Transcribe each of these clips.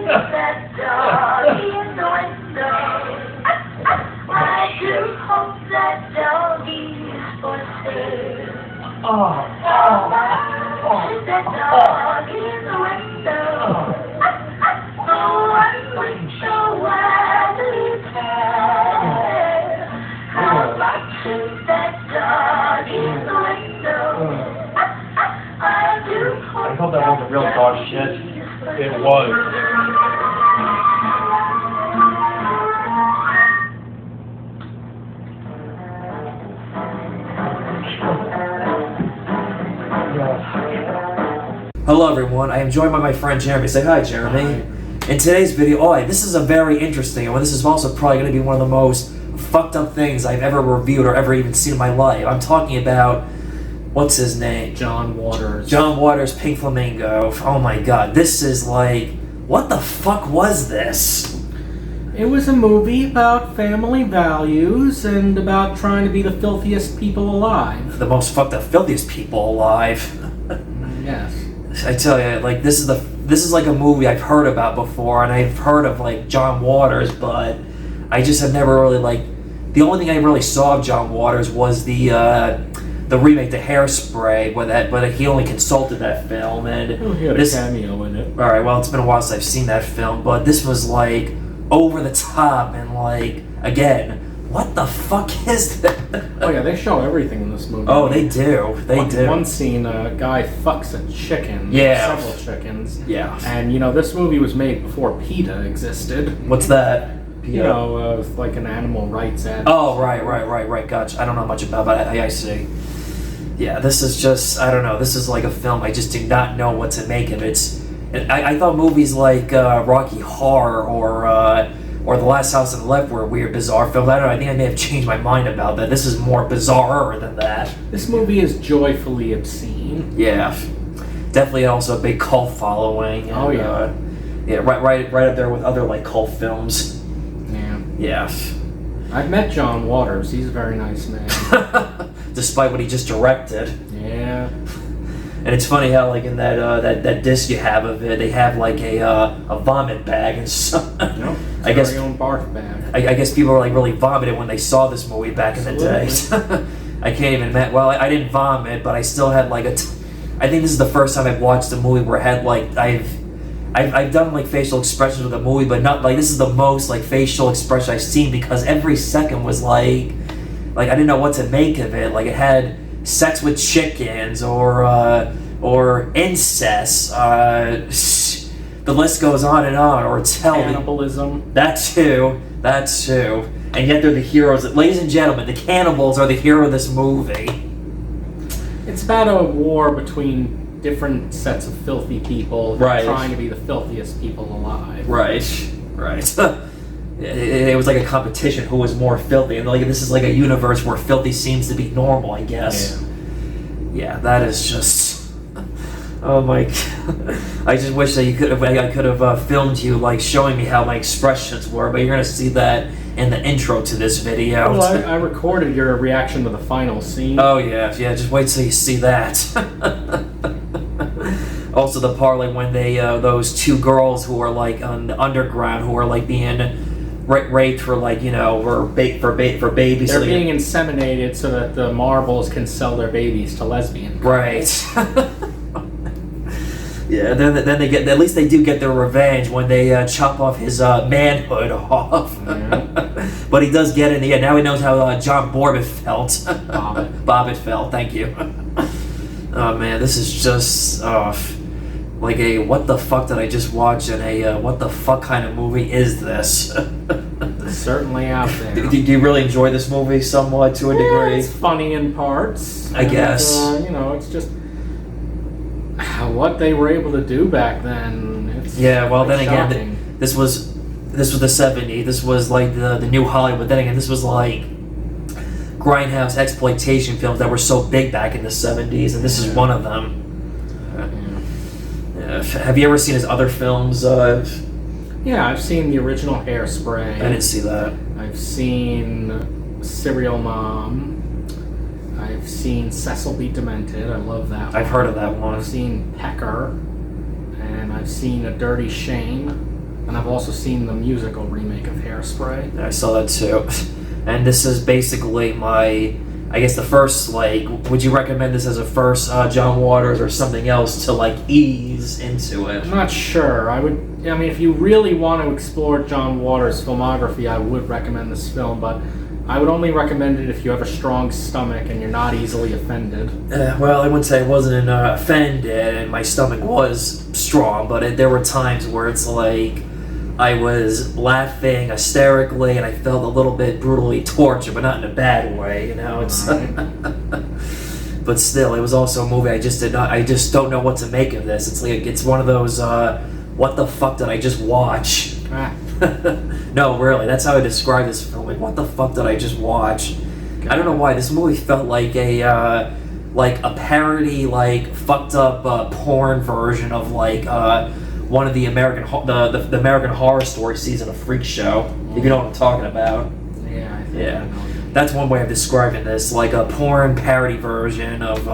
that doggie in the window. I do hope that doggie was safe. That doggie in the window. Oh, one would so widely tell how much is that doggie in the window. I hope that wasn't real dog shit. It was. Hello everyone, I am joined by my friend Jeremy. Say hi, Jeremy. Hi. In today's video, this is a very interesting one. This is also probably going to be one of the most fucked up things I've ever reviewed or ever even seen in my life. I'm talking about, what's his name? John Waters. John Waters' Pink Flamingo. Oh my god, this is like, what the fuck was this? It was a movie about family values and about trying to be the filthiest people alive. The most fucked up, filthiest people alive. Yes. I tell you, like, this is like a movie I've heard about before, and I've heard of like John Waters, but I just have never really like. The only thing I really saw of John Waters was the remake, The Hairspray, but he only consulted that film, and He had a cameo in it. All right, well, it's been a while since I've seen that film, but this was like over the top and like again. What the fuck is that? Oh yeah, they show everything in this movie. Oh, they do. They do. One scene, a guy fucks a chicken. Yeah. Several chickens. Yeah. And you know, this movie was made before PETA existed. What's that? You know, like an animal rights ad. Oh, right. Gotcha. I don't know much about, but I see. Yeah, this is just, I don't know. This is like a film I just did not know what to make of. I thought movies like Rocky Horror or The Last House on the Left were weird, bizarre films. I don't know, I think I may have changed my mind about that. This is more bizarre than that. This movie is joyfully obscene. Yeah. Definitely also a big cult following. And, Oh, yeah. Yeah, right up there with other, like, cult films. Yeah. Yeah. I've met John Waters. He's a very nice man. Despite what he just directed. Yeah. And it's funny how, like, in that disc you have of it, they have like a vomit bag and stuff. Nope. I guess very own barf bag. I guess people were like really vomited when they saw this movie back in the day. I can't even imagine. Well, I didn't vomit, but I still had like I think this is the first time I've watched a movie where I had like I've done like facial expressions with a movie, but not like this is the most like facial expression I've seen because every second was like I didn't know what to make of it. Like it had sex with chickens or incest. The list goes on, or Cannibalism. That too. And yet they're the heroes. Ladies and gentlemen, the cannibals are the hero of this movie. It's about a war between different sets of filthy people trying to be the filthiest people alive. Right. It was like a competition who was more filthy, and like this is like a universe where filthy seems to be normal, I guess. Yeah, that is just. Oh my god! I just wish that I could have filmed you like showing me how my expressions were, but you're gonna see that in the intro to this video. Well, I recorded your reaction to the final scene. Oh yeah. Just wait till you see that. Also, the part like when they those two girls who are like on the underground who are like being raped for like for babies. They're being inseminated so that the marbles can sell their babies to lesbian couples. Right. Yeah, then they get, at least they do get their revenge when they chop off his manhood off. Yeah. But he does get in the end. Now he knows how John Borbett felt. Bobbitt felt, thank you. Oh man, this is just like a what the fuck did I just watch and a what the fuck kind of movie is this? It's certainly out there. Do you really enjoy this movie somewhat to a degree? It's funny in parts. I guess. It's just what they were able to do back then. It's then shocking. again, this was the 70s. This was like the new Hollywood. Then again, this was like grindhouse exploitation films that were so big back in the 70s, and this is one of them. Have you ever seen his other films? Yeah, I've seen the original Hairspray. I didn't see that. I've seen Serial Mom. I've seen Cecil B. Demented. I love that one. I've heard of that one. I've seen Pecker. And I've seen A Dirty Shame. And I've also seen the musical remake of Hairspray. I saw that too. And this is basically my, I guess the first, like, would you recommend this as a first John Waters or something else to, like, ease into it? I'm not sure. I mean, if you really want to explore John Waters' filmography, I would recommend this film, but I would only recommend it if you have a strong stomach and you're not easily offended. Well, I wouldn't say I wasn't offended, and my stomach was strong, but there were times where it's like I was laughing hysterically, and I felt a little bit brutally tortured, but not in a bad way, you know. It's but still, it was also a movie I just don't know what to make of this. It's like it's one of those what the fuck did I just watch? No, really, that's how I describe this film. Like, what the fuck did I just watch? I don't know why this movie felt like a parody, like fucked up porn version of like one of the American the American Horror Story season of Freak Show. If you know what I'm talking about. Yeah, I think Yeah. I know. That's one way of describing this, like a porn parody version of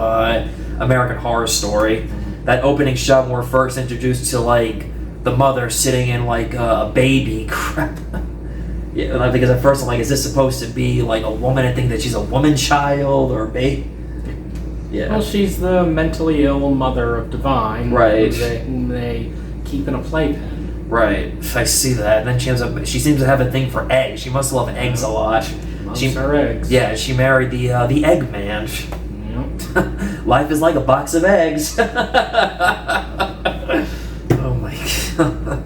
American Horror Story. That opening shot when we're first introduced to like the mother sitting in like a baby crap. Yeah, and I think at first I'm like, is this supposed to be like a woman? I think that she's a woman child or a baby. Yeah. Well, she's the mentally ill mother of Divine, Right. whom they keep in a playpen. Right, I see that. And then she seems to have a thing for eggs. She must love eggs a lot. Loves her eggs. Yeah, she married the egg man. Yep. Life is like a box of eggs. Oh my god.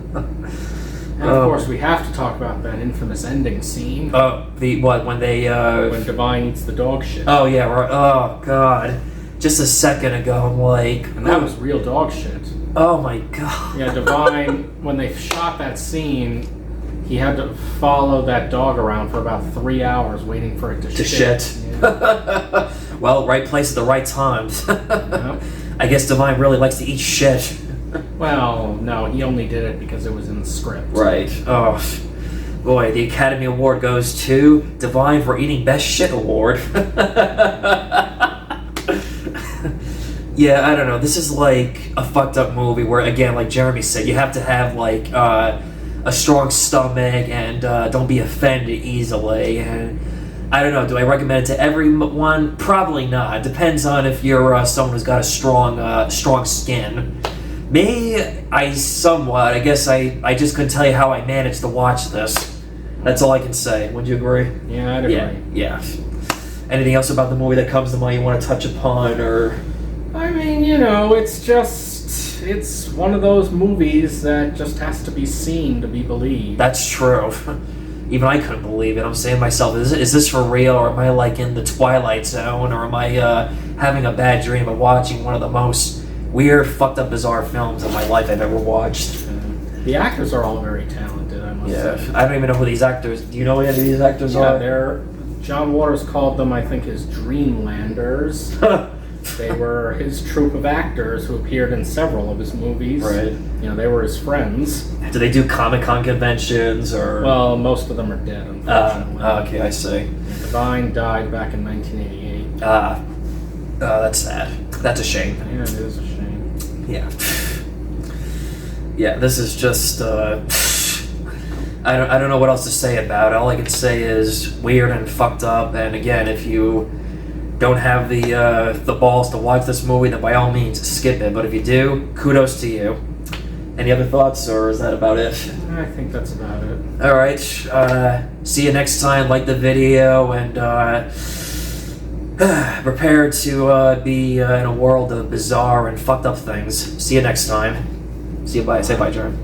And of course, we have to talk about that infamous ending scene. Oh, when they when Divine eats the dog shit. Oh yeah, right. Oh god. Just a second ago, I'm like, And that was real dog shit. oh my god. Yeah, Divine, when they shot that scene, he had to follow that dog around for about 3 hours waiting for it to shit. Yeah. Well, right place at the right time. Yep. I guess Divine really likes to eat shit. Well, no, he only did it because it was in the script. Right. Oh, boy, the Academy Award goes to Divine for eating Best Shit Award. Yeah, I don't know. This is like a fucked up movie where, again, like Jeremy said, you have to have like a strong stomach and don't be offended easily. And I don't know. Do I recommend it to everyone? Probably not. It depends on if you're someone who's got a strong skin. Me, I guess I just couldn't tell you how I managed to watch this. That's all I can say. Would you agree? Yeah, I'd agree. Yeah. Anything else about the movie that comes to mind you want to touch upon, or? I mean, you know, it's one of those movies that just has to be seen to be believed. That's true. Even I couldn't believe it. I'm saying to myself, is this for real, or am I like in the Twilight Zone, or am I having a bad dream of watching one of the most weird, fucked up, bizarre films of my life I've ever watched? The actors are all very talented, I must say. I don't even know who these actors. Do you know who any of these actors are? John Waters called them, I think, his Dreamlanders. They were his troupe of actors who appeared in several of his movies. Right. You know, they were his friends. Do they do Comic-Con conventions, or? Well, most of them are dead, unfortunately. Okay, I see. Divine died back in 1988. That's sad. That's a shame. Yeah, it is a shame. Yeah. Yeah, this is just, I don't know what else to say about it. All I can say is weird and fucked up, and again, if you don't have the balls to watch this movie, then by all means skip it. But if you do, kudos to you. Any other thoughts, or is that about it? I think that's about it. All right. See you next time. Like the video, and prepare to be in a world of bizarre and fucked up things. See you next time. See you. Bye. Say bye, Jeremy.